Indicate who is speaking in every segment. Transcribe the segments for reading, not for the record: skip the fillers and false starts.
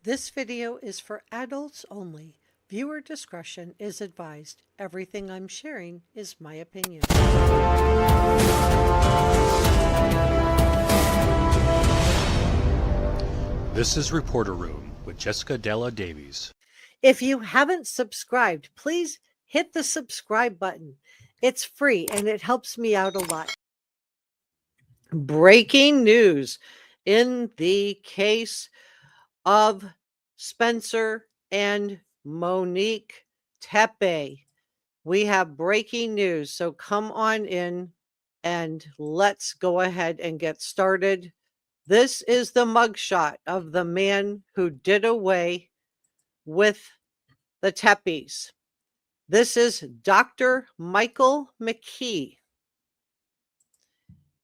Speaker 1: This video is for adults only. Viewer discretion is advised. Everything I'm sharing is my opinion.
Speaker 2: This is Reporter Room with Jessica Della Davies.
Speaker 1: If you haven't subscribed, please hit the subscribe button. It's free and it helps me out a lot. Breaking news in the case of Spencer and Monique Tepe. We have breaking news. So come on in and let's go ahead and get started. This is the mugshot of the man who did away with the Tepes. This is Dr. Michael McKee.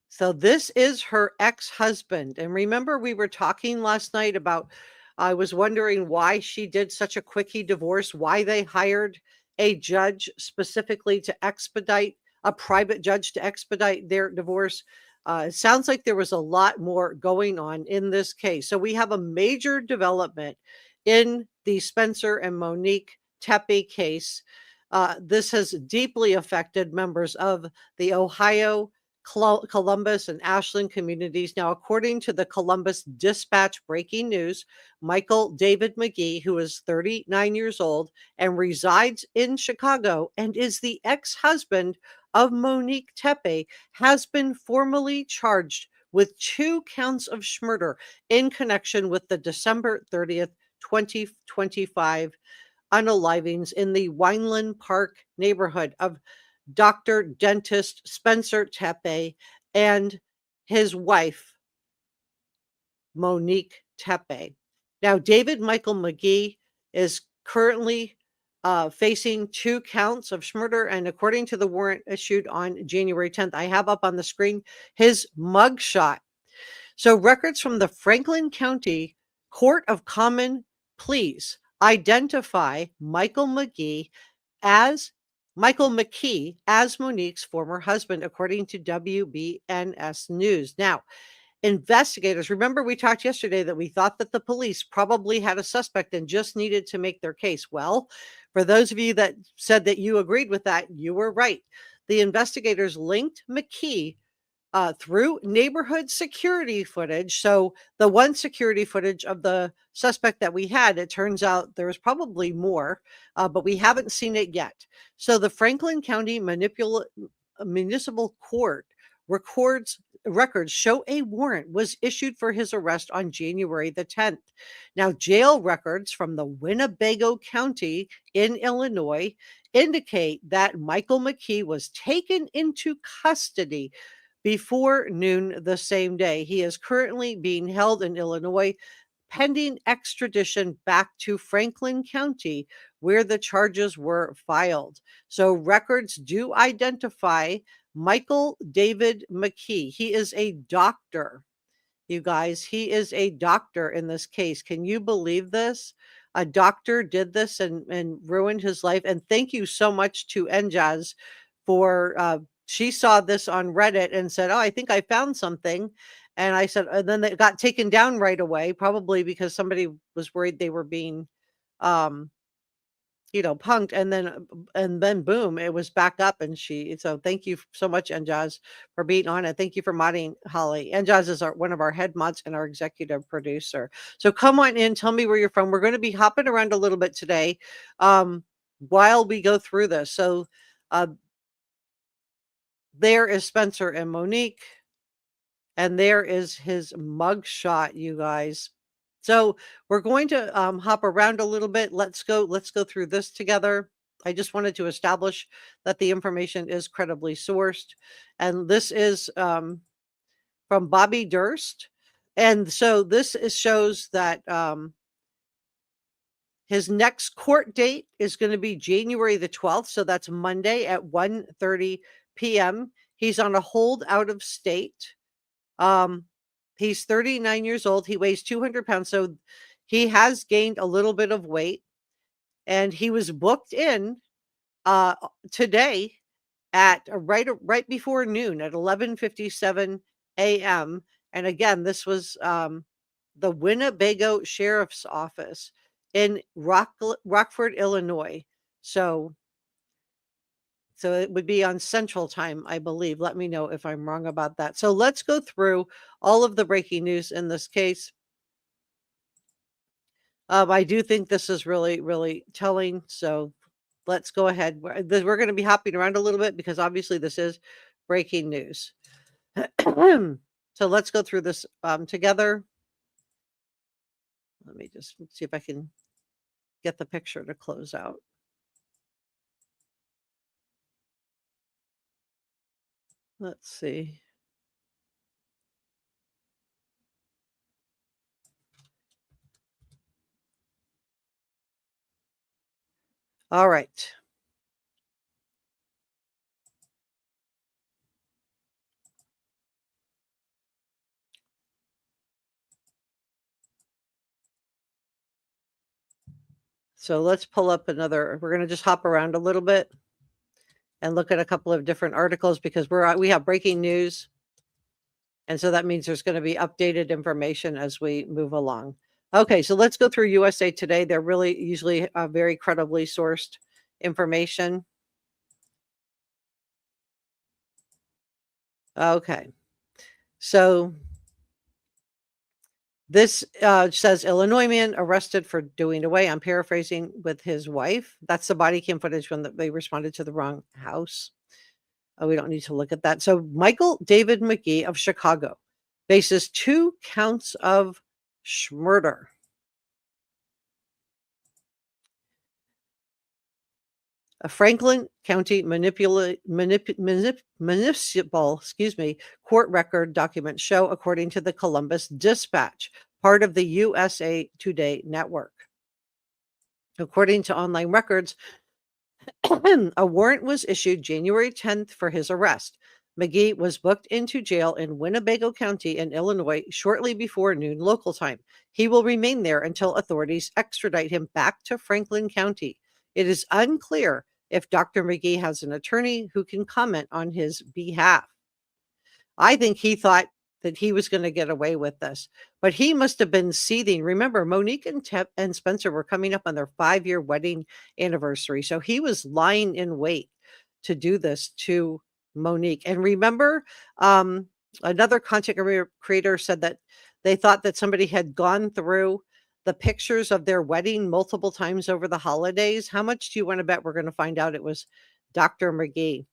Speaker 1: So this is her ex-husband. And remember, we were talking last night about, I was wondering why she did such a quickie divorce, why they hired a judge specifically to expedite, a private judge to expedite their divorce. It sounds like there was a lot more going on in this case. So we have a major development in the Spencer and Monique Tepe case. This has deeply affected members of the Ohio, Columbus, and Ashland communities. Now, according to the Columbus Dispatch breaking news, Michael David McKee, who is 39 years old and resides in Chicago and is the ex-husband of Monique Tepe, has been formally charged with 2 counts of murder in connection with the December 30th, 2025 unalivings in the Weinland Park neighborhood of Dr. Dentist Spencer Tepe and his wife, Monique Tepe. Now, David Michael McKee is currently facing 2 counts of murder, and according to the warrant issued on January 10th, I have up on the screen his mugshot. So records from the Franklin County Court of Common Pleas identify Michael McKee as Monique's former husband, according to WBNS News. Now, investigators, remember we talked yesterday that we thought that the police probably had a suspect and just needed to make their case. Well, for those of you that said that you agreed with that, you were right. The investigators linked McKee through neighborhood security footage. So the one security footage of the suspect that we had, it turns out there was probably more, but we haven't seen it yet. So the Franklin County Municipal Court records show a warrant was issued for his arrest on January the 10th. Now, jail records from the Winnebago County in Illinois indicate that Michael McKee was taken into custody before noon the same day. He is currently being held in Illinois pending extradition back to Franklin County, where the charges were filed. So records do identify Michael David McKee. He is a doctor. You guys, he is a doctor in this case. Can you believe this? A doctor did this and ruined his life. And thank you so much to NJAZ for she saw this on Reddit and said, "Oh, I think I found something." And I said, and then it got taken down right away, probably because somebody was worried they were being, um, punked. And then boom, it was back up. And so thank you so much, NJAZ, for being on it. Thank you for modding, Holly. NJAZ is one of our head mods and our executive producer. So come on in, tell me where you're from. We're going to be hopping around a little bit today while we go through this. So, there is Spencer and Monique, and there is his mugshot, you guys. So we're going to hop around a little bit. Let's go through this together. I just wanted to establish that the information is credibly sourced. And this is from Bobby Durst. And so this shows that his next court date is going to be January the 12th. So that's Monday at 1:30 p.m. He's on a hold out of state. He's 39 years old. He weighs 200 pounds. So he has gained a little bit of weight. And he was booked in today at right before noon at 11:57 a.m. And again, this was the Winnebago Sheriff's Office in Rockford, Illinois. So it would be on Central Time, I believe. Let me know if I'm wrong about that. So let's go through all of the breaking news in this case. I do think this is really, really telling. So let's go ahead. We're going to be hopping around a little bit because obviously this is breaking news. So let's go through this together. Let me just see if I can get the picture to close out. Let's see. All right. So let's pull up another. We're going to just hop around a little bit and look at a couple of different articles because we have breaking news. And so that means there's going to be updated information as we move along. Okay, so let's go through USA Today. They're really usually very credibly sourced information. Okay, so this says Illinois man arrested for doing away. I'm paraphrasing with his wife. That's the body cam footage when they responded to the wrong house. Oh, we don't need to look at that. So Michael David McKee of Chicago faces 2 counts of murder. A Franklin County municipal court record documents show, according to the Columbus Dispatch, part of the USA Today network. According to online records, a warrant was issued January 10th for his arrest. McGee was booked into jail in Winnebago County in Illinois shortly before noon local time. He will remain there until authorities extradite him back to Franklin County. It is unclear if Dr. McGee has an attorney who can comment on his behalf. I think he thought that he was going to get away with this, but he must have been seething. Remember, Monique and Spencer were coming up on their 5-year wedding anniversary. So he was lying in wait to do this to Monique. And remember, another content creator said that they thought that somebody had gone through the pictures of their wedding multiple times over the holidays. How much do you want to bet we're going to find out it was Dr. McGee?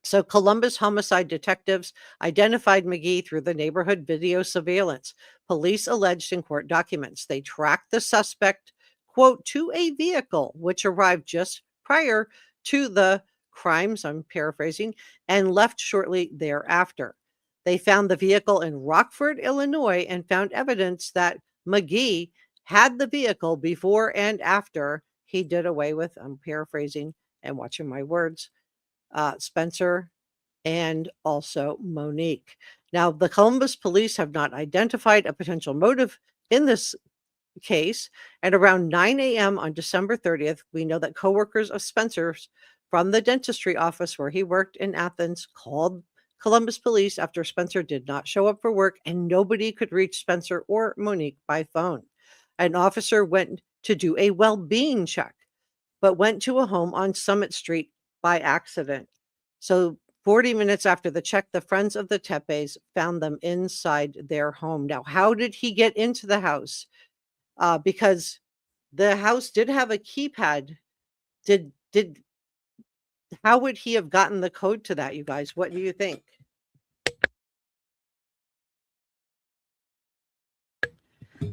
Speaker 1: So Columbus homicide detectives identified McGee through the neighborhood video surveillance. Police alleged in court documents they tracked the suspect, quote, to a vehicle which arrived just prior to the crimes, I'm paraphrasing, and left shortly thereafter. They found the vehicle in Rockford, Illinois, and found evidence that McGee had the vehicle before and after he did away with, I'm paraphrasing and watching my words, Spencer and also Monique. Now, the Columbus police have not identified a potential motive in this case. At around 9 a.m. on December 30th, we know that coworkers of Spencer's from the dentistry office where he worked in Athens called Columbus police after Spencer did not show up for work and nobody could reach Spencer or Monique by phone. An officer went to do a well-being check, but went to a home on Summit Street by accident. So 40 minutes after the check, the friends of the Tepes found them inside their home. Now, how did he get into the house? Because the house did have a keypad. How would he have gotten the code to that, you guys? What do you think?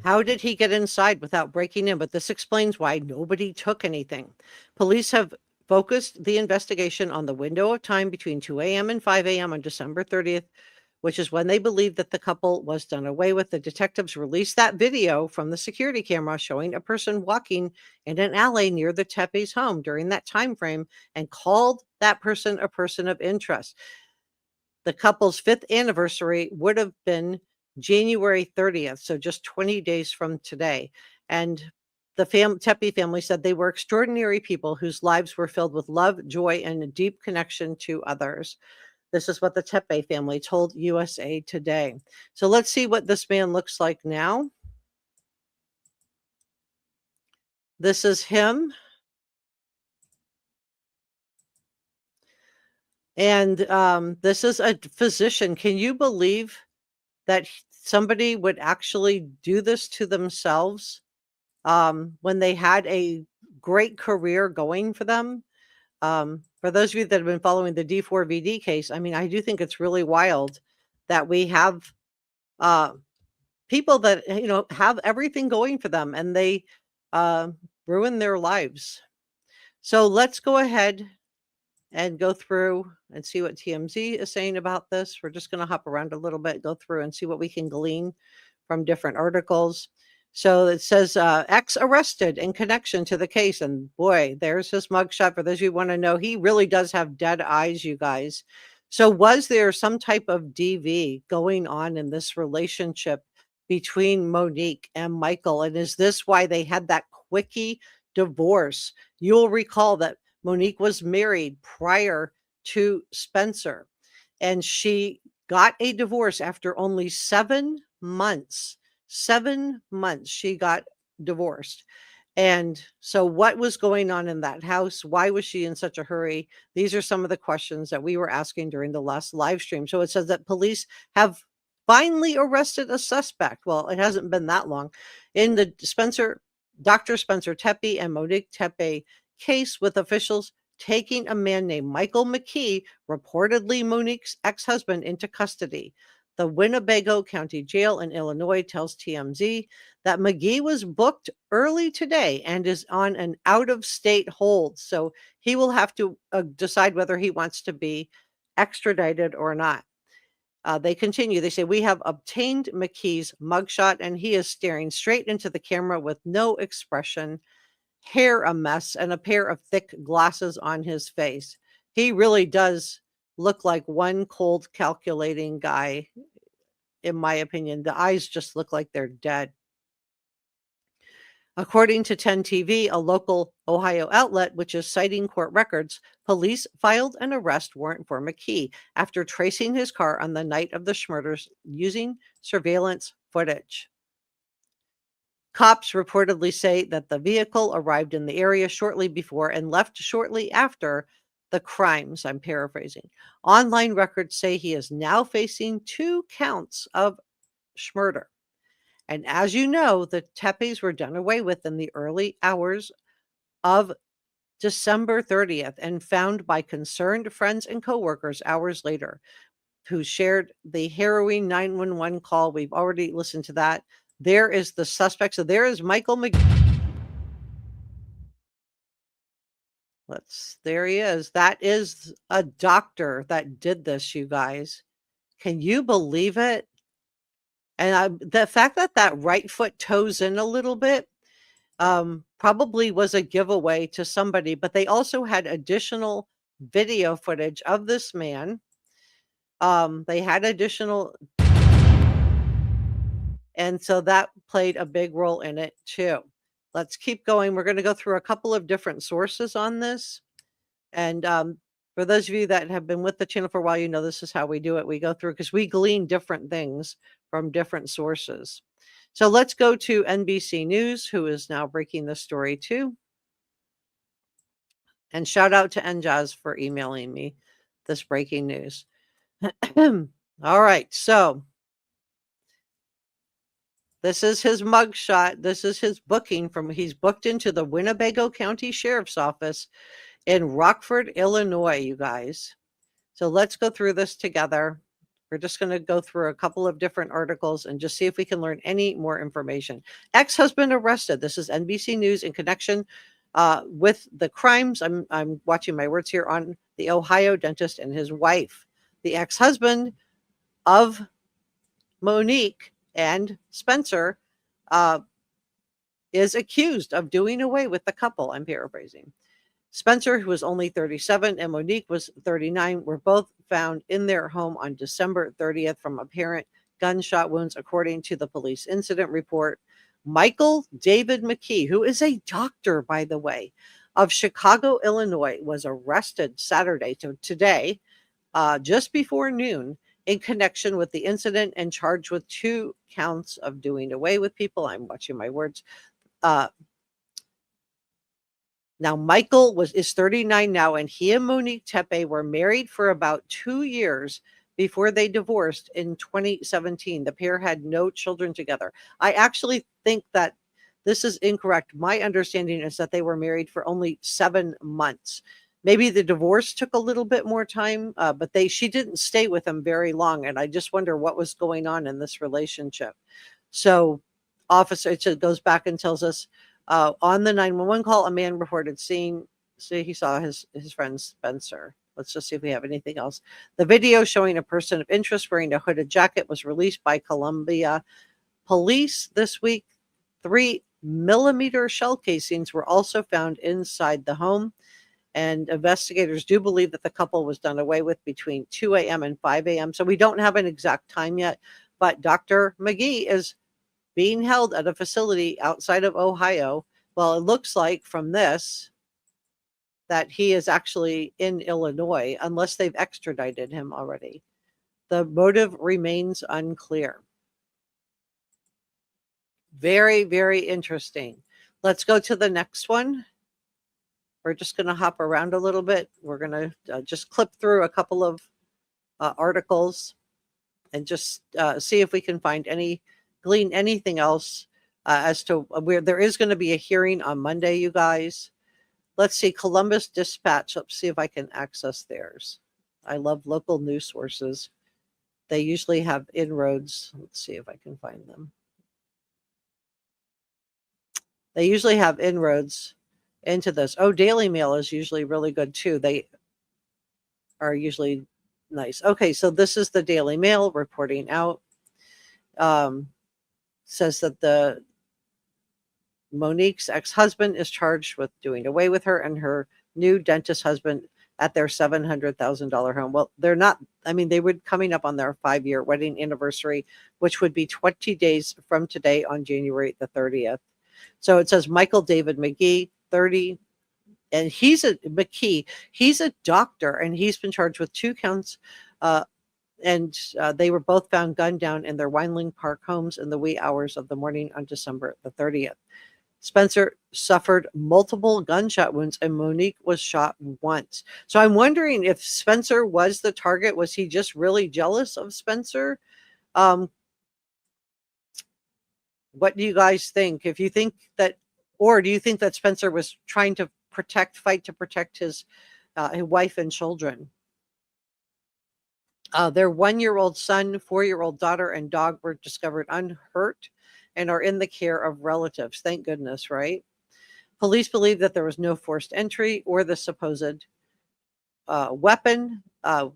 Speaker 1: How did he get inside without breaking in? But this explains why nobody took anything. Police have focused the investigation on the window of time between 2 a.m. and 5 a.m. on December 30th, which is when they believed that the couple was done away with. The detectives released that video from the security camera showing a person walking in an alley near the Tepe's home during that time frame and called that person a person of interest. The couple's 5th anniversary would have been January 30th, so just 20 days from today. And the Tepe family said they were extraordinary people whose lives were filled with love, joy, and a deep connection to others. This is what the Tepe family told USA Today. So let's see what this man looks like now. This is him. And this is a physician. Can you believe that somebody would actually do this to themselves when they had a great career going for them? For those of you that have been following the D4VD case, I mean, I do think it's really wild that we have uh, people that, have everything going for them and they uh, ruin their lives. So let's go ahead and go through and see what TMZ is saying about this. We're just going to hop around a little bit, go through and see what we can glean from different articles. So it says ex arrested in connection to the case. And boy, there's his mugshot. For those of you who want to know, he really does have dead eyes, you guys. So was there some type of DV going on in this relationship between Monique and Michael? And is this why they had that quickie divorce? You'll recall that Monique was married prior to Spencer, and she got a divorce after only 7 months. 7 months she got divorced. And so what was going on in that house? Why was she in such a hurry? These are some of the questions that we were asking during the last live stream. So it says that police have finally arrested a suspect. Well, it hasn't been that long in the Dr. Spencer Tepe and Monique Tepe case, with officials taking a man named Michael McKee, reportedly Monique's ex-husband, into custody. The Winnebago County Jail in Illinois tells TMZ that McGee was booked early today and is on an out-of-state hold. So he will have to decide whether he wants to be extradited or not. They continue. They say, we have obtained McKee's mugshot and he is staring straight into the camera with no expression, hair a mess, and a pair of thick glasses on his face. He really does look like one cold, calculating guy, in my opinion. The eyes just look like they're dead. According to 10 TV, a local Ohio outlet, which is citing court records, police filed an arrest warrant for McKee after tracing his car on the night of the murders using surveillance footage. Cops reportedly say that the vehicle arrived in the area shortly before and left shortly after the crimes. I'm paraphrasing. Online records say he is now facing 2 counts of murder. And as you know, the Tepes were done away with in the early hours of December 30th and found by concerned friends and coworkers hours later, who shared the harrowing 911 call. We've already listened to that. There is the suspect. So there is Michael McKee. There he is. That is a doctor that did this, you guys. Can you believe it? And the fact that that right foot toes in a little bit probably was a giveaway to somebody, but they also had additional video footage of this man. They had additional, and so that played a big role in it too. Let's keep going. We're going to go through a couple of different sources on this. And for those of you that have been with the channel for a while, you know this is how we do it. We go through because we glean different things from different sources. So let's go to NBC News, who is now breaking this story too. And shout out to NJAZ for emailing me this breaking news. All right, so this is his mugshot. This is his booking he's booked into the Winnebago County Sheriff's Office in Rockford, Illinois, you guys. So let's go through this together. We're just going to go through a couple of different articles and just see if we can learn any more information. Ex-husband arrested. This is NBC News in connection with the crimes. I'm watching my words here on the Ohio dentist and his wife. The ex-husband of Monique and Spencer is accused of doing away with the couple. I'm paraphrasing. Spencer, who was only 37, and Monique was 39, were both found in their home on December 30th from apparent gunshot wounds, according to the police incident report. Michael David McKee, who is a doctor, by the way, of Chicago, Illinois, was arrested Saturday, so today, just before noon in connection with the incident and charged with 2 counts of doing away with people. I'm watching my words. Uh, Now Michael is 39 now, and he and Monique Tepe were married for about 2 years before they divorced in 2017. The pair had no children together. I actually think that this is incorrect. My understanding is that they were married for only 7 months. Maybe the divorce took a little bit more time, but she didn't stay with him very long, and I just wonder what was going on in this relationship. So, it goes back and tells us on the 911 call, a man reported he saw his friend Spencer. Let's just see if we have anything else. The video showing a person of interest wearing a hooded jacket was released by Columbia police this week. 3mm shell casings were also found inside the home, and investigators do believe that the couple was done away with between 2 a.m. and 5 a.m. So we don't have an exact time yet, but Dr. McGee is being held at a facility outside of Ohio. Well, it looks like from this that he is actually in Illinois, unless they've extradited him already. The motive remains unclear. Very, very interesting. Let's go to the next one. We're just going to hop around a little bit. We're going to just clip through a couple of articles and just see if we can glean anything else as to where there is going to be a hearing on Monday, you guys. Let's see, Columbus Dispatch. Let's see if I can access theirs. I love local news sources. They usually have inroads. Let's see if I can find them. They usually have inroads into this. Oh, Daily Mail is usually really good too. They are usually nice. Okay, so this is the Daily Mail reporting out. Says that the Monique's ex-husband is charged with doing away with her and her new dentist husband at their $700,000 home. Well, they're not, they would coming up on their 5-year wedding anniversary, which would be 20 days from today on January the 30th. So it says Michael David McGee, 30, and he's a doctor, and he's been charged with 2 counts. And they were both found gunned down in their Weinland Park homes in the wee hours of the morning on December the 30th. Spencer suffered multiple gunshot wounds, and Monique was shot once. So I'm wondering if Spencer was the target. Was he just really jealous of Spencer? What do you guys think? If you think that, or do you think that Spencer was trying to fight to protect his wife and children? Their 1-year-old son, 4-year-old daughter, and dog were discovered unhurt and are in the care of relatives. Thank goodness, right? Police believe that there was no forced entry or the supposed weapon.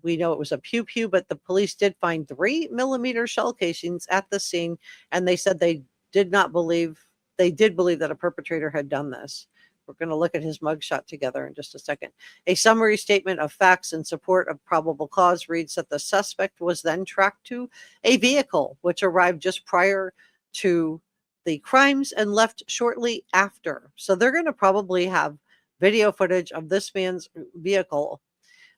Speaker 1: We know it was a pew-pew, but the police did find 3mm shell casings at the scene, and they said they did believe that a perpetrator had done this. We're going to look at his mugshot together in just a second. A summary statement of facts in support of probable cause reads that the suspect was then tracked to a vehicle which arrived just prior to the crimes and left shortly after. So they're going to probably have video footage of this man's vehicle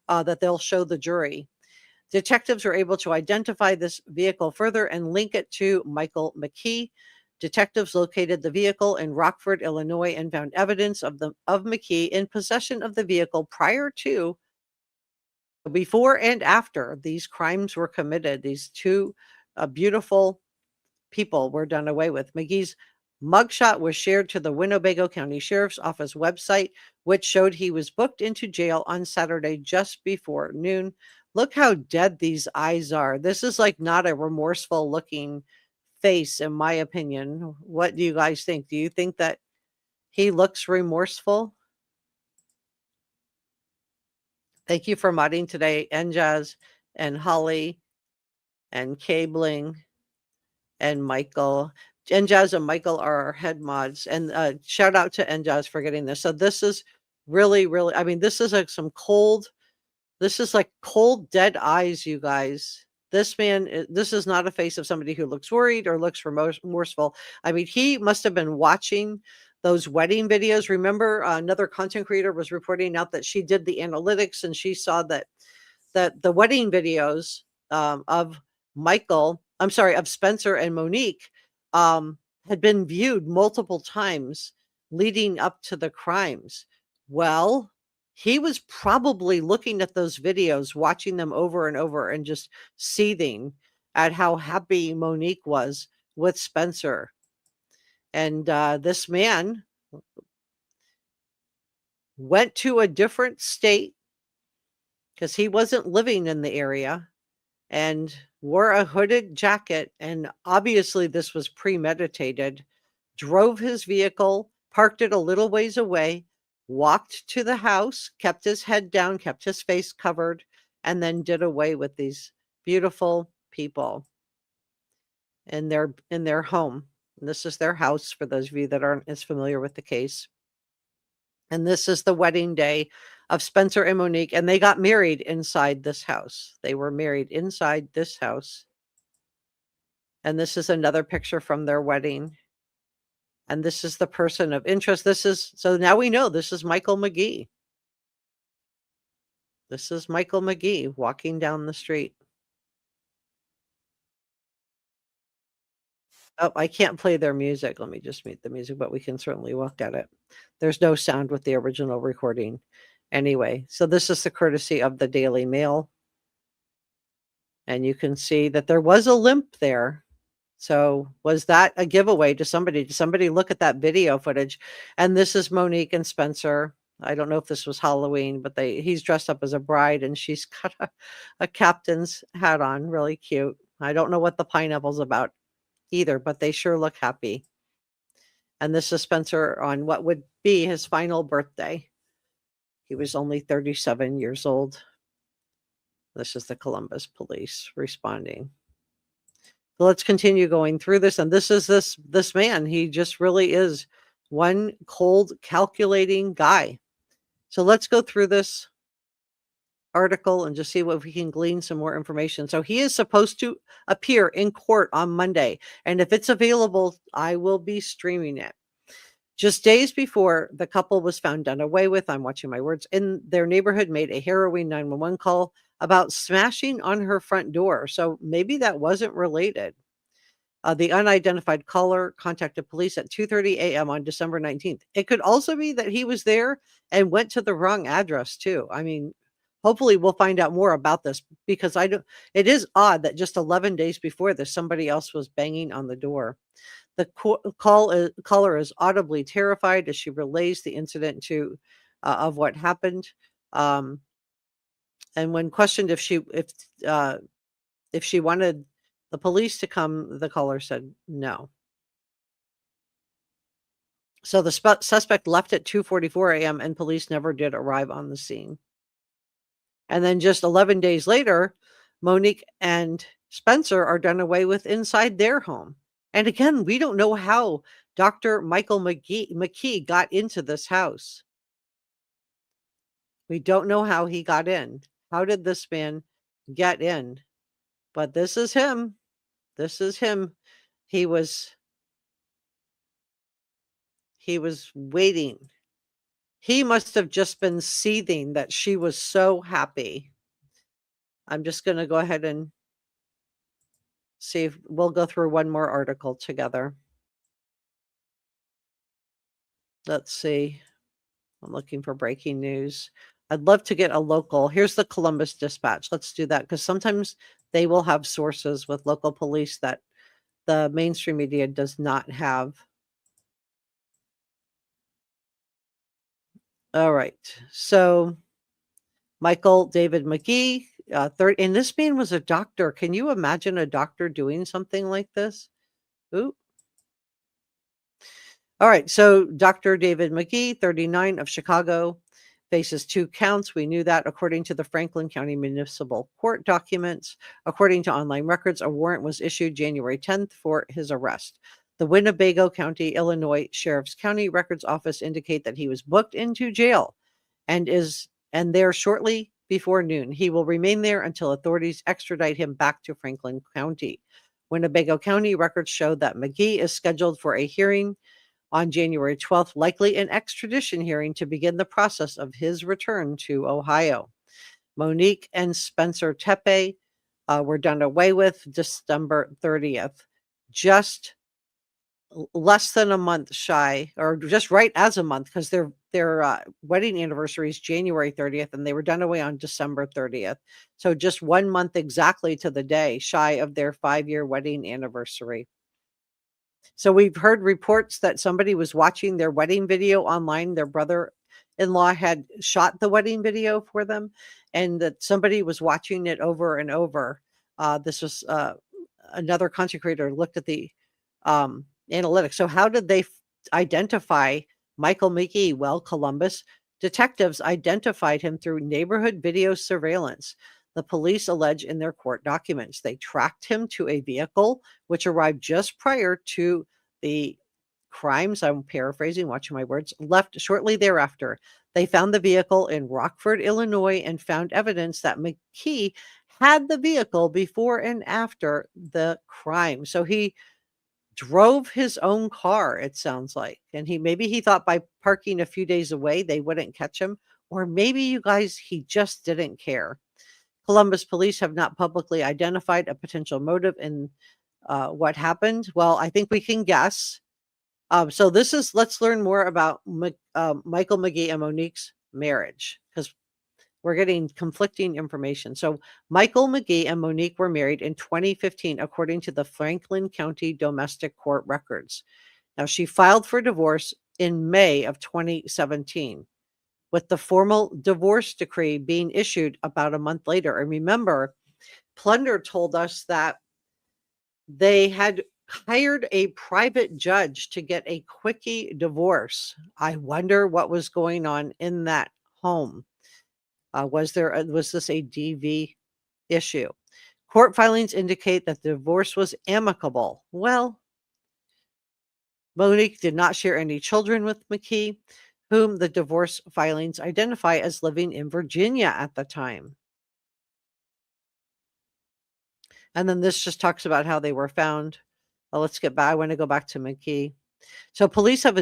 Speaker 1: that they'll show the jury. Detectives were able to identify this vehicle further and link it to Michael McKee. Detectives located the vehicle in Rockford, Illinois, and found evidence of McKee in possession of the vehicle before and after these crimes were committed. These 2 beautiful people were done away with. McGee's mugshot was shared to the Winnebago County Sheriff's Office website, which showed he was booked into jail on Saturday just before noon. Look how dead these eyes are. This is like not a remorseful looking face, in my opinion. What do you guys think? Do you think that he looks remorseful? Thank you for modding today, Njaz and Holly and Cabling and Michael. Njaz and Michael are our head mods, and shout out to Njaz for getting this. So this is really, really, this is like this is like cold, dead eyes, you guys. This is not a face of somebody who looks worried or looks remorseful. He must have been watching those wedding videos. Remember, another content creator was reporting out that she did the analytics and she saw that that the wedding videos of of Spencer and Monique had been viewed multiple times leading up to the crimes. Well, he was probably looking at those videos, watching them over and over, and just seething at how happy Monique was with Spencer. And this man went to a different state because he wasn't living in the area, and wore a hooded jacket. And obviously, this was premeditated. Drove his vehicle, parked it a little ways away, walked to the house, kept his head down, kept his face covered, and then did away with these beautiful people in their home. And this is their house for those of you that aren't as familiar with the case. And this is the wedding day of Spencer and Monique, and they got married inside this house. They were married inside this house. And this is another picture from their wedding. And this is the person of interest. So now we know this is Michael McKee. This is Michael McKee walking down the street. Oh, I can't play their music. Let me just mute the music, but we can certainly look at it. There's no sound with the original recording. Anyway, so this is the courtesy of the Daily Mail. And you can see that there was a limp there. So was that a giveaway to somebody? Did somebody look at that video footage? And this is Monique and Spencer. I don't know if this was Halloween, but he's dressed up as a bride and she's got a captain's hat on. Really cute. I don't know what the pineapple's about either, but they sure look happy. And this is Spencer on what would be his final birthday. He was only 37 years old. This is the Columbus police responding. So let's continue going through this. And this is this man. He just really is one cold, calculating guy. So let's go through this article and just see if we can glean some more information. So he is supposed to appear in court on Monday. And if it's available, I will be streaming it. Just days before the couple was found done away with, I'm watching my words, in their neighborhood made a harrowing 911 call about smashing on her front door. So maybe that wasn't related. The unidentified caller contacted police at 2:30 a.m. on December 19th. It could also be that he was there and went to the wrong address too. I mean, hopefully we'll find out more about this, because it is odd that just 11 days before this, somebody else was banging on the door. The caller is audibly terrified as she relays the incident of what happened. And when questioned if she wanted the police to come, the caller said no. So the suspect left at 2:44 a.m. and police never did arrive on the scene. And then just 11 days later, Monique and Spencer are done away with inside their home. And again, we don't know how Dr. Michael McKee got into this house. We don't know how he got in. How did this man get in? But this is him. This is him. He was waiting. He must have just been seething that she was so happy. I'm just going to go ahead and see if we'll go through one more article together. Let's see. I'm looking for breaking news. I'd love to get a local. Here's the Columbus Dispatch. Let's do that, because sometimes they will have sources with local police that the mainstream media does not have. All right. So Michael David McKee, and this man was a doctor. Can you imagine a doctor doing something like this? Ooh. All right. So Dr. David McKee, 39, of Chicago, faces 2 counts. We knew that according to the Franklin County Municipal Court documents. According to online records, a warrant was issued January 10th for his arrest. The Winnebago County, Illinois Sheriff's County Records Office indicate that he was booked into jail and there shortly before noon. He will remain there until authorities extradite him back to Franklin County. Winnebago County records show that McKee is scheduled for a hearing on January 12th, likely an extradition hearing to begin the process of his return to Ohio. Monique and Spencer Tepe were done away with December 30th. Just less than a month shy, or just right as a month, because their wedding anniversary is January 30th, and they were done away on December 30th. So just 1 month exactly to the day shy of their 5-year wedding anniversary. So we've heard reports that somebody was watching their wedding video online. Their brother-in-law had shot the wedding video for them, and that somebody was watching it over and over. This was another content creator looked at the analytics. So how did they identify Michael McKee? Well, Columbus detectives identified him through neighborhood video surveillance. The police allege in their court documents they tracked him to a vehicle which arrived just prior to the crimes. I'm paraphrasing, watching my words, left shortly thereafter. They found the vehicle in Rockford, Illinois, and found evidence that McKee had the vehicle before and after the crime. So he drove his own car, it sounds like. And he thought by parking a few days away they wouldn't catch him. Or maybe, you guys, he just didn't care. Columbus police have not publicly identified a potential motive in what happened. Well, I think we can guess. So let's learn more about Michael McKee and Monique's marriage, because we're getting conflicting information. So Michael McKee and Monique were married in 2015, according to the Franklin County Domestic Court records. Now, she filed for divorce in May of 2017, with the formal divorce decree being issued about a month later. And remember, Plunder told us that they had hired a private judge to get a quickie divorce. I wonder what was going on in that home. Was this a DV issue? Court filings indicate that the divorce was amicable. Well, Monique did not share any children with McKee, whom the divorce filings identify as living in Virginia at the time. And then this just talks about how they were found. Let's get back. I want to go back to McKee. So police have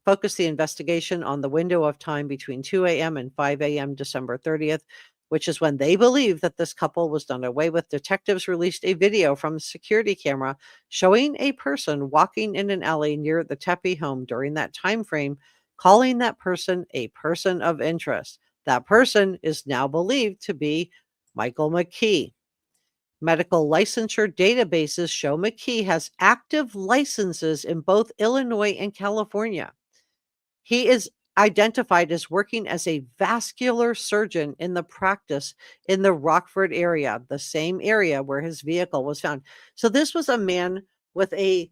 Speaker 1: focused the investigation on the window of time between 2 a.m. and 5 a.m. December 30th, which is when they believe that this couple was done away with. Detectives released a video from a security camera showing a person walking in an alley near the Tepe home during that time frame, calling that person a person of interest. That person is now believed to be Michael McKee. Medical licensure databases show McKee has active licenses in both Illinois and California. He is identified as working as a vascular surgeon in the practice in the Rockford area, the same area where his vehicle was found. So this was a man with a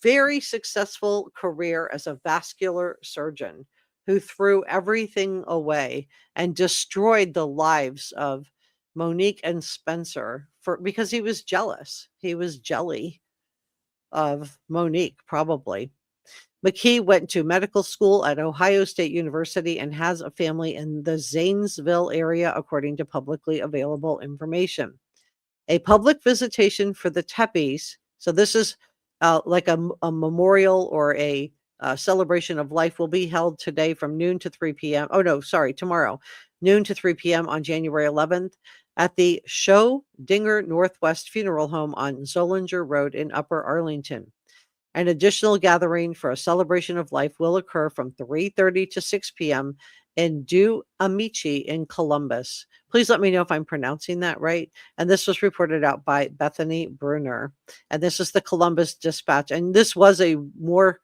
Speaker 1: very successful career as a vascular surgeon who threw everything away and destroyed the lives of Monique and Spencer because he was jealous. He was jelly of Monique, probably. McKee went to medical school at Ohio State University and has a family in the Zanesville area, according to publicly available information. A public visitation for the Tepes. So this is like a memorial or a celebration of life will be held today from noon to 3 p.m. Oh, no, sorry, tomorrow, noon to 3 p.m. on January 11th at the Show Dinger Northwest Funeral Home on Zollinger Road in Upper Arlington. An additional gathering for a celebration of life will occur from 3:30 to 6 p.m. in Du Amici in Columbus. Please let me know if I'm pronouncing that right. And this was reported out by Bethany Bruner. And this is the Columbus Dispatch. And this was a more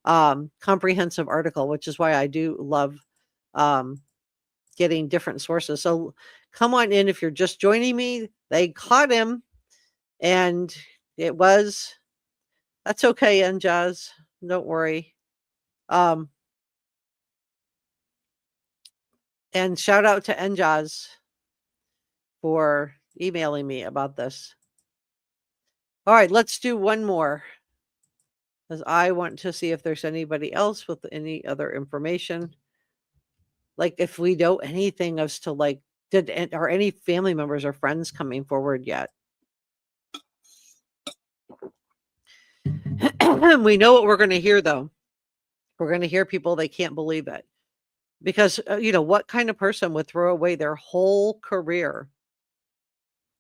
Speaker 1: comprehensive article, which is why I do love getting different sources. So come on in if you're just joining me. They caught him, and that's okay, Njaz. Don't worry. And shout out to Njaz for emailing me about this. All right, let's do one more, because I want to see if there's anybody else with any other information. Like if we know anything as to are any family members or friends coming forward yet? We know what we're going to hear, though. We're going to hear people, they can't believe it. Because, what kind of person would throw away their whole career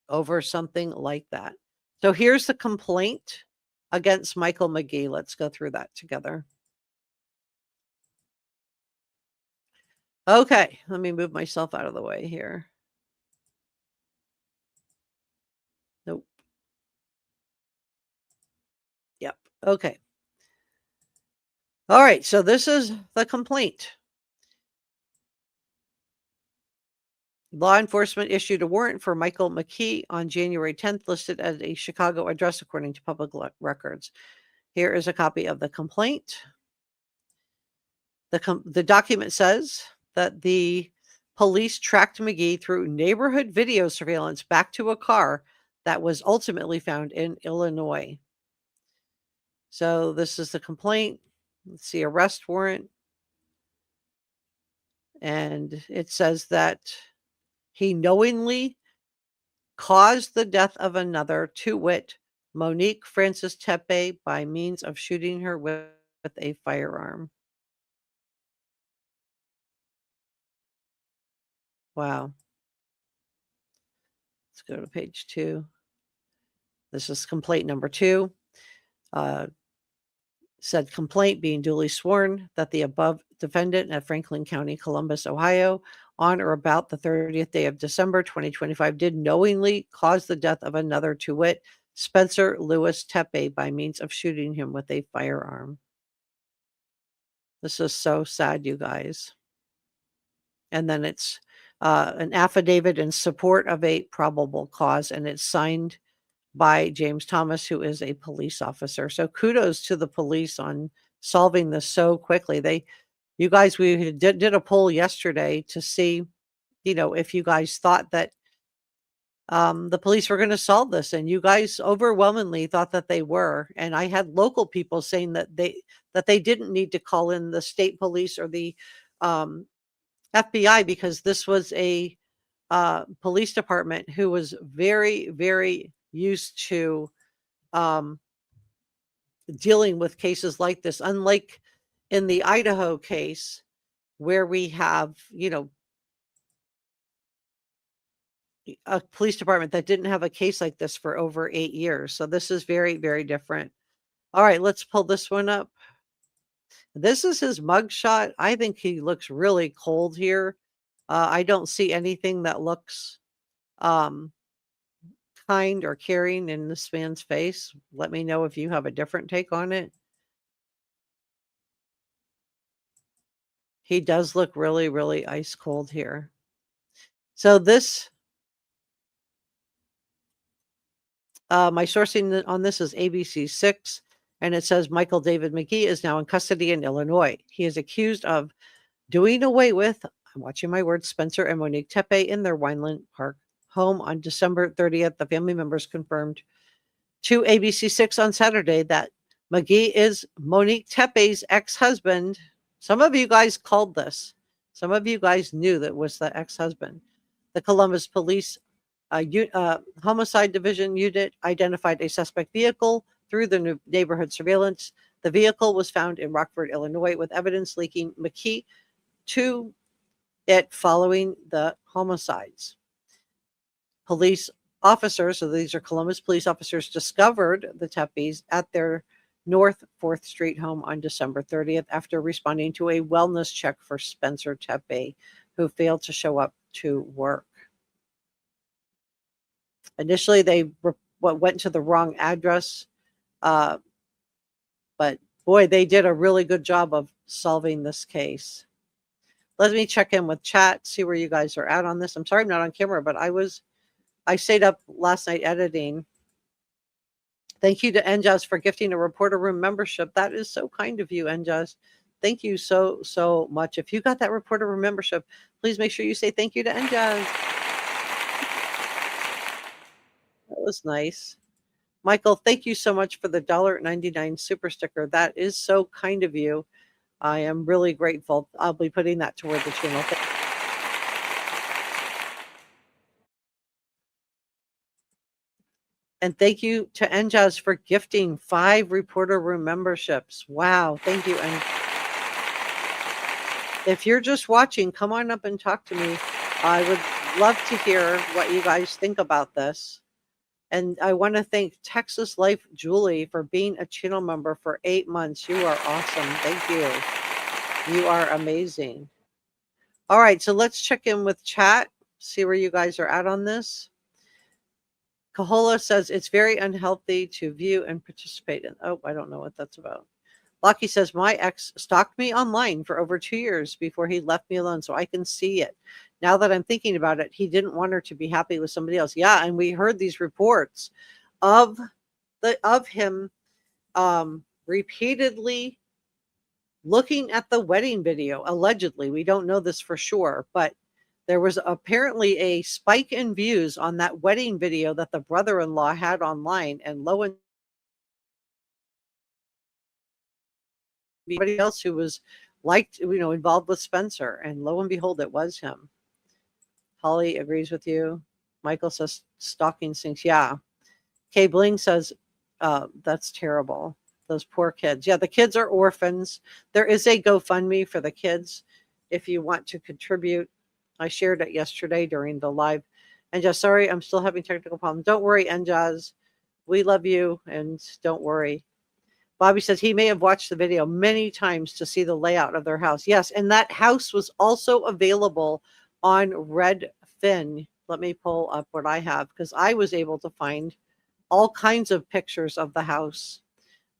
Speaker 1: over something like that? So here's the complaint against Michael McKee. Let's go through that together. Okay, let me move myself out of the way here. Nope. Yep. Okay. All right. So this is the complaint. Law enforcement issued a warrant for Michael McKee on January 10th, listed as a Chicago address according to public records. Here is a copy of the complaint. The document says that the police tracked McKee through neighborhood video surveillance back to a car that was ultimately found in Illinois. So this is the complaint. Let's see, arrest warrant. And it says that he knowingly caused the death of another, to wit, Monique Frances Tepe, by means of shooting her with a firearm. Wow. Let's go to page 2. This is complaint number 2. Said complaint being duly sworn that the above defendant at Franklin County, Columbus, Ohio, on or about the 30th day of December 2025, did knowingly cause the death of another, to wit, Spencer Lewis Tepe, by means of shooting him with a firearm. This is so sad, you guys. And then it's an affidavit in support of a probable cause, and it's signed by James Thomas, who is a police officer. So kudos to the police on solving this so quickly. You guys, we did a poll yesterday to see, if you guys thought that the police were going to solve this, and you guys overwhelmingly thought that they were. And I had local people saying that they didn't need to call in the state police or the FBI, because this was a police department who was very, very used to dealing with cases like this, unlike in the Idaho case where we have, a police department that didn't have a case like this for over 8 years. So this is very, very different. All right, let's pull this one up. This is his mugshot. I think he looks really cold here. I don't see anything that looks kind or caring in this man's face. Let me know if you have a different take on it. He does look really, really ice cold here. So this, my sourcing on this is ABC6, and it says Michael David McKee is now in custody in Illinois. He is accused of doing away with, I'm watching my words, Spencer and Monique Tepe in their Weinland Park home on December 30th. The family members confirmed to ABC6 on Saturday that McKee is Monique Tepe's ex-husband. Some of you guys called this. Some of you guys knew that was the ex-husband. The Columbus Police Homicide Division unit identified a suspect vehicle through the neighborhood surveillance. The vehicle was found in Rockford, Illinois, with evidence linking McKee to it following the homicides. Police officers, so these are Columbus police officers, discovered the Tepes at their North 4th Street home on December 30th after responding to a wellness check for Spencer Tepe, who failed to show up to work. Initially, they went to the wrong address, but boy, they did a really good job of solving this case. Let me check in with chat, see where you guys are at on this. I'm sorry I'm not on camera, but I stayed up last night editing. Thank you to Enjas for gifting a Reporter Room membership. That is so kind of you, Enjas. Thank you so, so much. If you got that Reporter Room membership, please make sure you say thank you to Enjas. That was nice. Michael, thank you so much for the $1.99 super sticker. That is so kind of you. I am really grateful. I'll be putting that toward the channel. And thank you to Enjas for gifting 5 Reporter Room memberships. Wow. Thank you. And if you're just watching, come on up and talk to me. I would love to hear what you guys think about this. And I want to thank Texas Life Julie for being a channel member for 8 months. You are awesome. Thank you. You are amazing. All right, so let's check in with chat, see where you guys are at on this. Kahola says it's very unhealthy to view and participate in. Oh, I don't know what that's about. Lucky says my ex stalked me online for over 2 years before he left me alone, so I can see it. Now that I'm thinking about it, he didn't want her to be happy with somebody else. Yeah, and we heard these reports of him repeatedly looking at the wedding video. Allegedly, we don't know this for sure, but there was apparently a spike in views on that wedding video that the brother-in-law had online, and lo and everybody else who was involved with Spencer, and lo and behold, it was him. Holly agrees with you. Michael says stalking stinks. Yeah. Kay Bling says that's terrible. Those poor kids. Yeah, the kids are orphans. There is a GoFundMe for the kids if you want to contribute. I shared it yesterday during the live. And just sorry, I'm still having technical problems. Don't worry, Njaz. We love you, and don't worry. Bobby says he may have watched the video many times to see the layout of their house. Yes, and that house was also available on Redfin. Let me pull up what I have, because I was able to find all kinds of pictures of the house.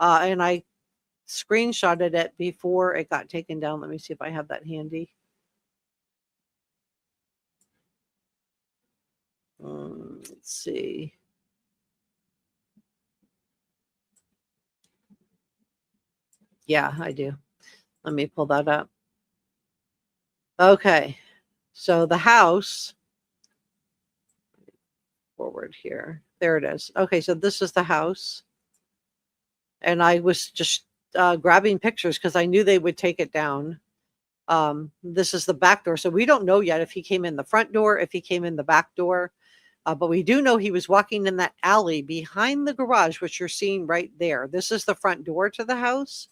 Speaker 1: And I screenshotted it before it got taken down. Let me see if I have that handy. Let's see. Yeah, I do. Let me pull that up. Okay. So the house, forward here. There it is. Okay, so this is the house. And I was just grabbing pictures because I knew they would take it down. This is the back door. So we don't know yet if he came in the front door, if he came in the back door. But we do know he was walking in that alley behind the garage, which you're seeing right there. This is the front door to the house.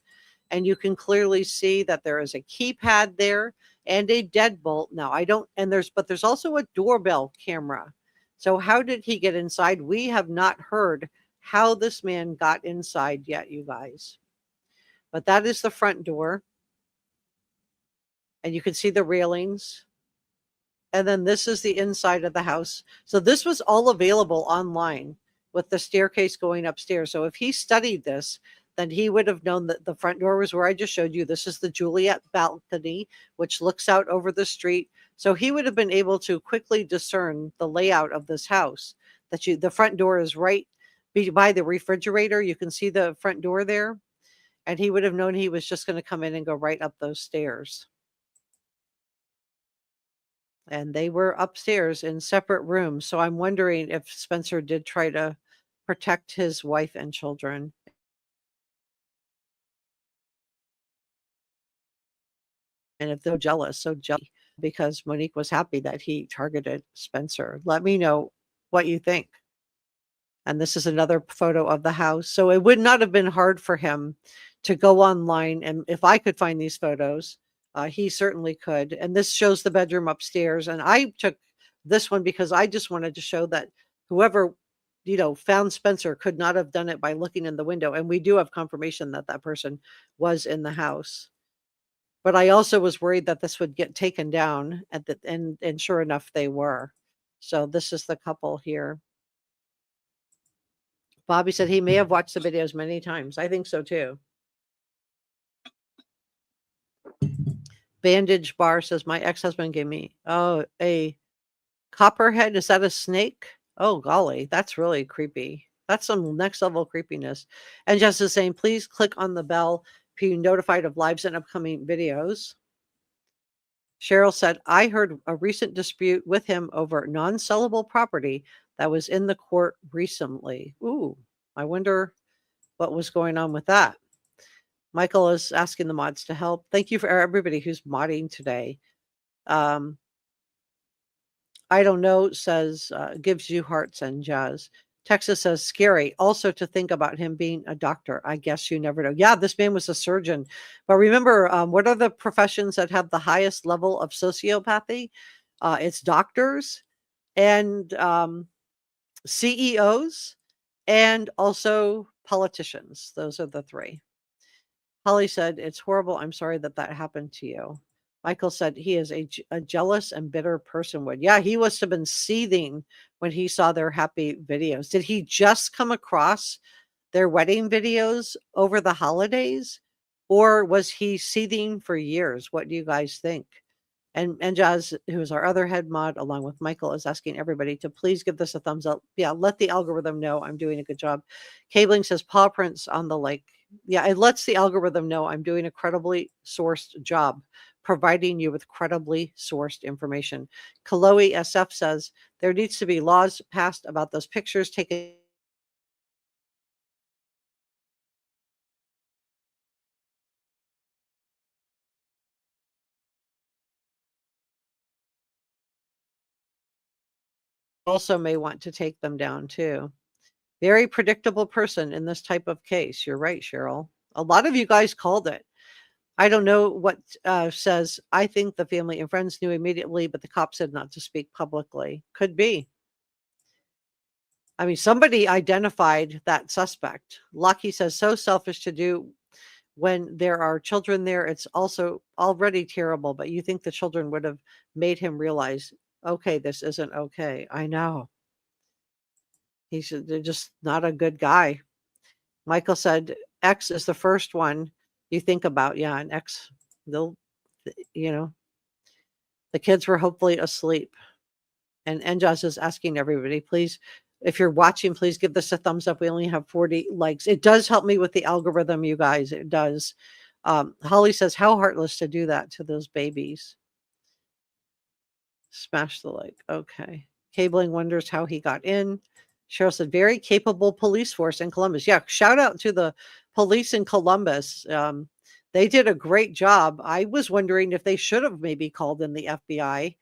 Speaker 1: And you can clearly see that there is a keypad there and a deadbolt. Now, there's also a doorbell camera. So how did he get inside? We have not heard how this man got inside yet, you guys. But that is the front door. And you can see the railings. And then this is the inside of the house. So this was all available online with the staircase going upstairs. So if he studied this, then he would have known that the front door was where I just showed you. This is the Juliet balcony, which looks out over the street. So he would have been able to quickly discern the layout of this house. The front door is right by the refrigerator. You can see the front door there. And he would have known he was just going to come in and go right up those stairs. And they were upstairs in separate rooms. So I'm wondering if Spencer did try to protect his wife and children. And if they're so jealous, because Monique was happy that he targeted Spencer. Let me know what you think. And this is another photo of the house. So it would not have been hard for him to go online. And if I could find these photos, he certainly could. And this shows the bedroom upstairs. And I took this one because I just wanted to show that whoever, found Spencer could not have done it by looking in the window. And we do have confirmation that that person was in the house. But I also was worried that this would get taken down and sure enough, they were. So this is the couple here. Bobby said he may have watched the videos many times. I think so too. Bandage Bar says my ex-husband gave me a copperhead. Is that a snake? Oh golly, that's really creepy. That's some next level creepiness. And just the same, please click on the bell to be notified of lives and upcoming videos. Cheryl said, I heard a recent dispute with him over non-sellable property that was in the court recently. Ooh, I wonder what was going on with that. Michael is asking the mods to help. Thank you for everybody who's modding today. I don't know says, gives you hearts and jazz. Texas says, scary. Also to think about him being a doctor. I guess you never know. Yeah, this man was a surgeon. But remember, what are the professions that have the highest level of sociopathy? It's doctors and CEOs and also politicians. Those are the three. Holly said, it's horrible. I'm sorry that that happened to you. Michael said he is a jealous and bitter person would. Yeah, he must have been seething when he saw their happy videos. Did he just come across their wedding videos over the holidays? Or was he seething for years? What do you guys think? And Jazz, who is our other head mod, along with Michael, is asking everybody to please give this a thumbs up. Yeah, let the algorithm know I'm doing a good job. Cabling says paw prints on the lake. Yeah, it lets the algorithm know I'm doing a credibly sourced job, providing you with credibly sourced information. Kaloe SF says there needs to be laws passed about those pictures taken. Also may want to take them down too. Very predictable person in this type of case. You're right, Cheryl. A lot of you guys called it. I don't know what says. I think the family and friends knew immediately, but the cop said not to speak publicly. Could be. I mean, somebody identified that suspect. Lucky says, so selfish to do when there are children there. It's also already terrible, but you think the children would have made him realize, okay, this isn't okay. I know. They're just not a good guy. Michael said, X is the first one you think about. Yeah, and X, they'll, you know, the kids were hopefully asleep. And Enjas is asking everybody, please, if you're watching, please give this a thumbs up. We only have 40 likes. It does help me with the algorithm, you guys. It does. Holly says, how heartless to do that to those babies. Smash the like. Okay. Cabling wonders how he got in. Cheryl said, very capable police force in Columbus. Yeah, shout out to the police in Columbus. They did a great job. I was wondering if they should have maybe called in the FBI.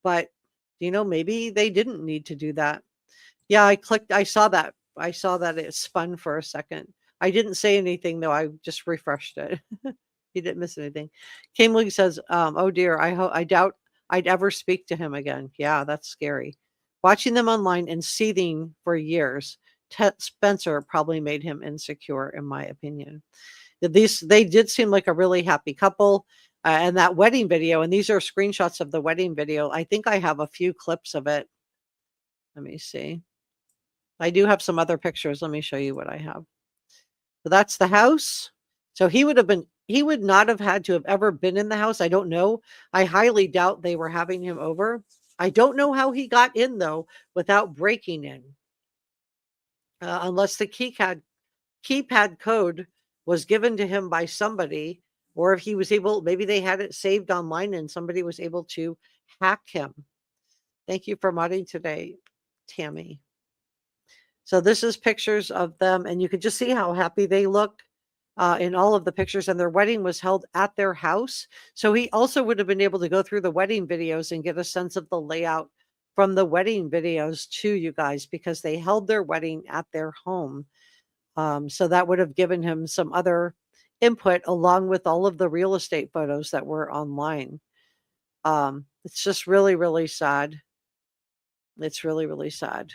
Speaker 1: But, maybe they didn't need to do that. Yeah, I saw that. I saw that it spun for a second. I didn't say anything, though. I just refreshed it. You didn't miss anything. Kimberly says, oh dear, I doubt I'd ever speak to him again. Yeah, that's scary. Watching them online and seething for years, Spencer probably made him insecure, in my opinion. They did seem like a really happy couple. And that wedding video, and these are screenshots of the wedding video. I think I have a few clips of it. Let me see. I do have some other pictures. Let me show you what I have. So that's the house. So he would not have had to have ever been in the house. I don't know. I highly doubt they were having him over. I don't know how he got in, though, without breaking in. Unless the keypad code was given to him by somebody, or if he was able, maybe they had it saved online and somebody was able to hack him. Thank you for modding today, Tammy. So this is pictures of them, and you can just see how happy they look in all of the pictures, and their wedding was held at their house. So he also would have been able to go through the wedding videos and get a sense of the layout from the wedding videos too, you guys, because they held their wedding at their home. So that would have given him some other input along with all of the real estate photos that were online. It's just really, really sad. It's really, really sad.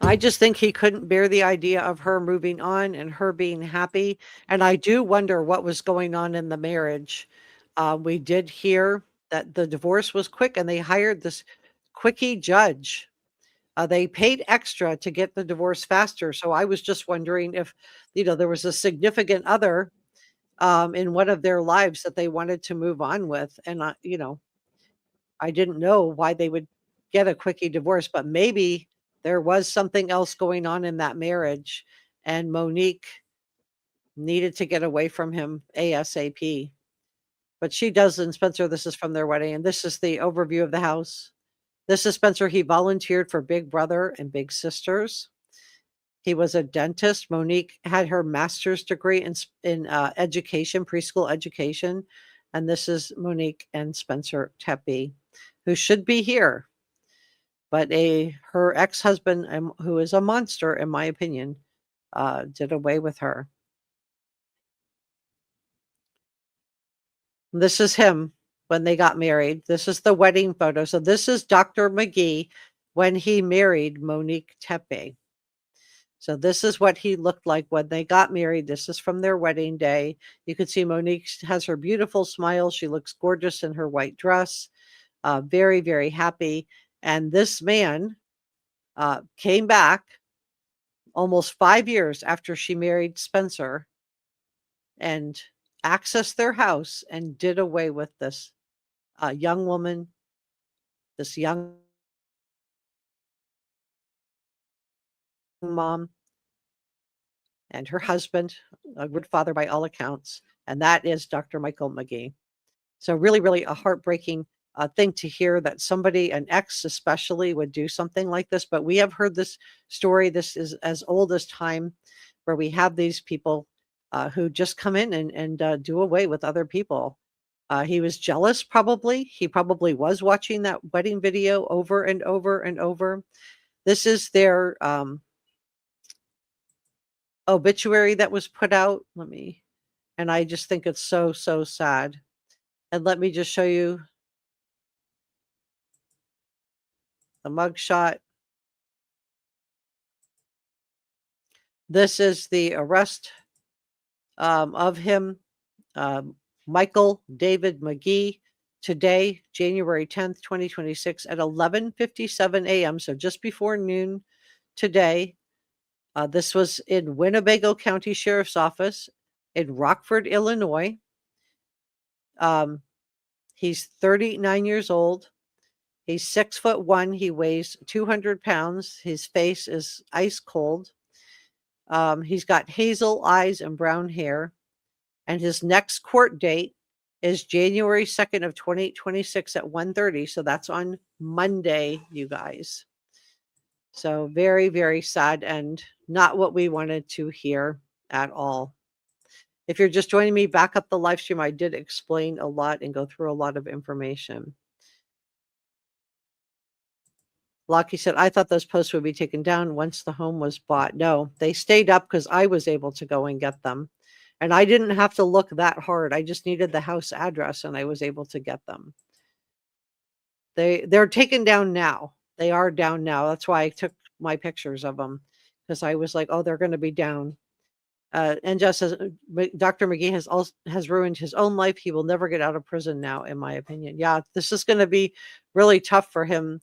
Speaker 1: I just think he couldn't bear the idea of her moving on and her being happy. And I do wonder what was going on in the marriage. We did hear that the divorce was quick and they hired this quickie judge. They paid extra to get the divorce faster. So I was just wondering if, there was a significant other in one of their lives that they wanted to move on with. And, I didn't know why they would get a quickie divorce, but maybe there was something else going on in that marriage. And Monique needed to get away from him ASAP. But she does, and Spencer, this is from their wedding. And this is the overview of the house. This is Spencer. He volunteered for Big Brother and Big Sisters. He was a dentist. Monique had her master's degree in education, preschool education. And this is Monique and Spencer Tepe, who should be here, but her ex-husband, who is a monster, in my opinion, did away with her. This is him when they got married. This is the wedding photo. So this is Dr. McGee when he married Monique Tepe. So this is what he looked like when they got married. This is from their wedding day. You can see Monique has her beautiful smile. She looks gorgeous in her white dress. Very, very happy. And this man came back almost 5 years after she married Spencer and accessed their house and did away with this young woman, this young mom, and her husband, a good father by all accounts. And that is Dr. Michael McKee. So really, really a heartbreaking thing to hear that somebody, an ex especially, would do something like this. But we have heard this story. This is as old as time, where we have these people who just come in and do away with other people. He was jealous, probably. He probably was watching that wedding video over and over and over. This is their obituary that was put out. And I just think it's so, so sad. And let me just show you the mugshot. This is the arrest of him, um, Michael David McGee, today, January 10th, 2026, at 11:57 a.m. So just before noon today. This was in Winnebago County Sheriff's Office in Rockford, Illinois. He's 39 years old. He's 6'1". He weighs 200 pounds. His face is ice cold. He's got hazel eyes and brown hair. And his next court date is January 2nd of 2026 at 1:30. So that's on Monday, you guys. So very, very sad and not what we wanted to hear at all. If you're just joining me, back up the live stream. I did explain a lot and go through a lot of information. Lockie said, I thought those posts would be taken down once the home was bought. No, they stayed up because I was able to go and get them. And I didn't have to look that hard. I just needed the house address and I was able to get them. They're taken down now. They are down now. That's why I took my pictures of them, because I was like, oh, they're going to be down. And just as Dr. McGee has ruined his own life, he will never get out of prison now, in my opinion. Yeah, this is going to be really tough for him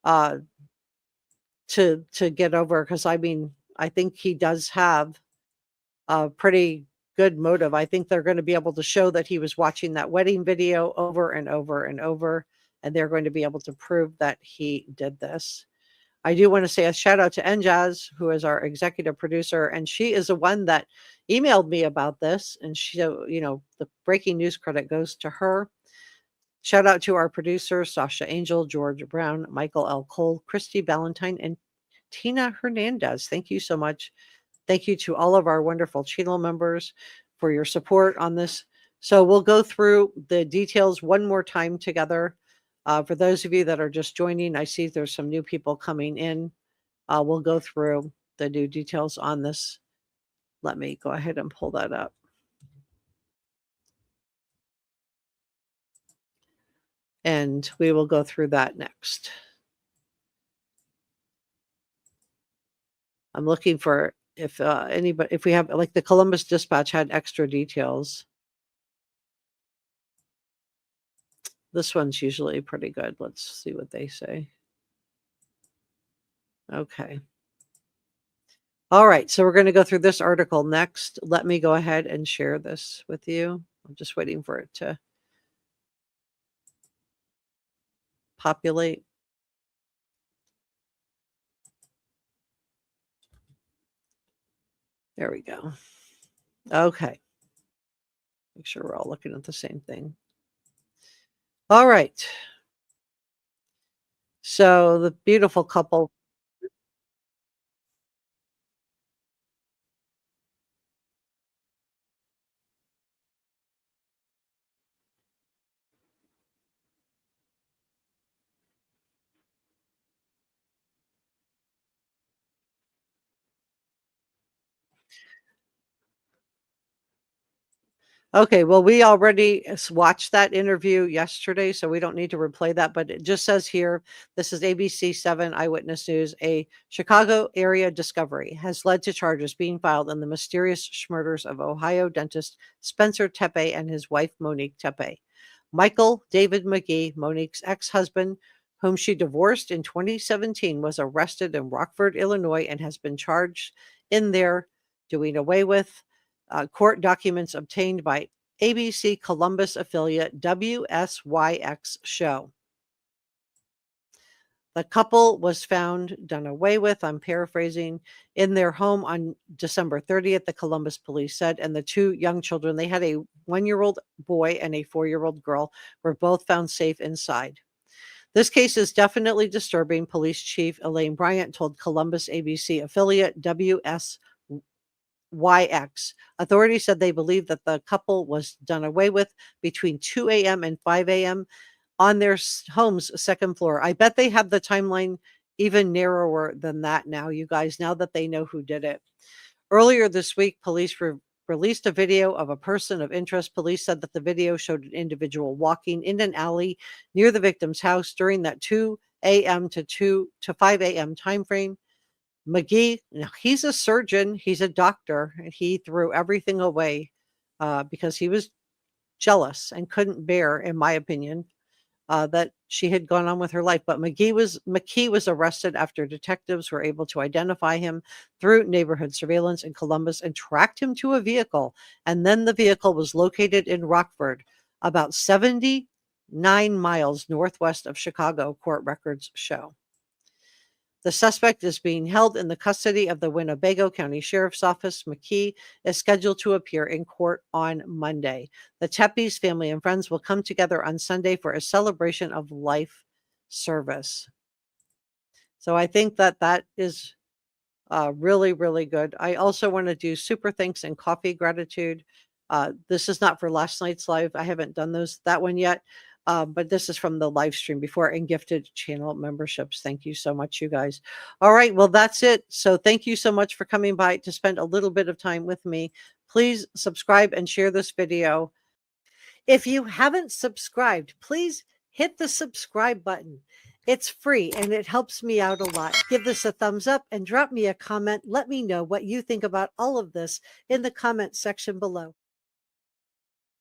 Speaker 1: to get over, because I mean, I think he does have a pretty good motive. I think they're going to be able to show that he was watching that wedding video over and over and over, and they're going to be able to prove that he did this. I do want to say a shout out to Njaz, who is our executive producer, and she is the one that emailed me about this. And she, the breaking news credit goes to her. Shout out to our producers, Sasha Angel, George Brown, Michael L. Cole, Christy Ballantyne, and Tina Hernandez. Thank you so much. Thank you to all of our wonderful channel members for your support on this. So we'll go through the details one more time together. For those of you that are just joining, I see there's some new people coming in. We'll go through the new details on this. Let me go ahead and pull that up. And we will go through that next. I'm looking for if we have, like, the Columbus Dispatch had extra details. This one's usually pretty good. Let's see what they say. Okay. All right. So we're going to go through this article next. Let me go ahead and share this with you. I'm just waiting for it to populate. There we go. Okay. Make sure we're all looking at the same thing. All right. So the beautiful couple. Okay, well, we already watched that interview yesterday, so we don't need to replay that. But it just says here, this is ABC 7 Eyewitness News. A Chicago area discovery has led to charges being filed in the mysterious murders of Ohio dentist Spencer Tepe and his wife, Monique Tepe. Michael David McKee, Monique's ex husband, whom she divorced in 2017, was arrested in Rockford, Illinois, and has been charged in their doing away with court documents obtained by ABC Columbus affiliate WSYX show. The couple was found done away with, I'm paraphrasing, in their home on December 30th, the Columbus police said, and the two young children, they had a 1-year-old boy and a 4-year-old girl, were both found safe inside. This case is definitely disturbing, Police Chief Elaine Bryant told Columbus ABC affiliate WSYX. Authorities said they believe that the couple was done away with between 2 a.m. and 5 a.m. on their home's second floor. I bet they have the timeline even narrower than that now, you guys, now that they know who did it. Earlier this week, police released a video of a person of interest. Police said that the video showed an individual walking in an alley near the victim's house during that 2 a.m. to 5 a.m. timeframe. McKee, he's a surgeon, he's a doctor, and he threw everything away because he was jealous and couldn't bear, in my opinion, that she had gone on with her life. But McKee was arrested after detectives were able to identify him through neighborhood surveillance in Columbus and tracked him to a vehicle. And then the vehicle was located in Rockford, about 79 miles northwest of Chicago, court records show. The suspect is being held in the custody of the Winnebago County Sheriff's Office. McKee is scheduled to appear in court on Monday. The Tepes family and friends will come together on Sunday for a celebration of life service. So I think that that is really, really good. I also want to do super thanks and coffee gratitude. This is not for last night's live. I haven't done that one yet. But this is from the live stream before, and gifted channel memberships. Thank you so much, you guys. All right, well, that's it. So thank you so much for coming by to spend a little bit of time with me. Please subscribe and share this video. If you haven't subscribed, please hit the subscribe button. It's free and it helps me out a lot. Give this a thumbs up and drop me a comment. Let me know what you think about all of this in the comment section below.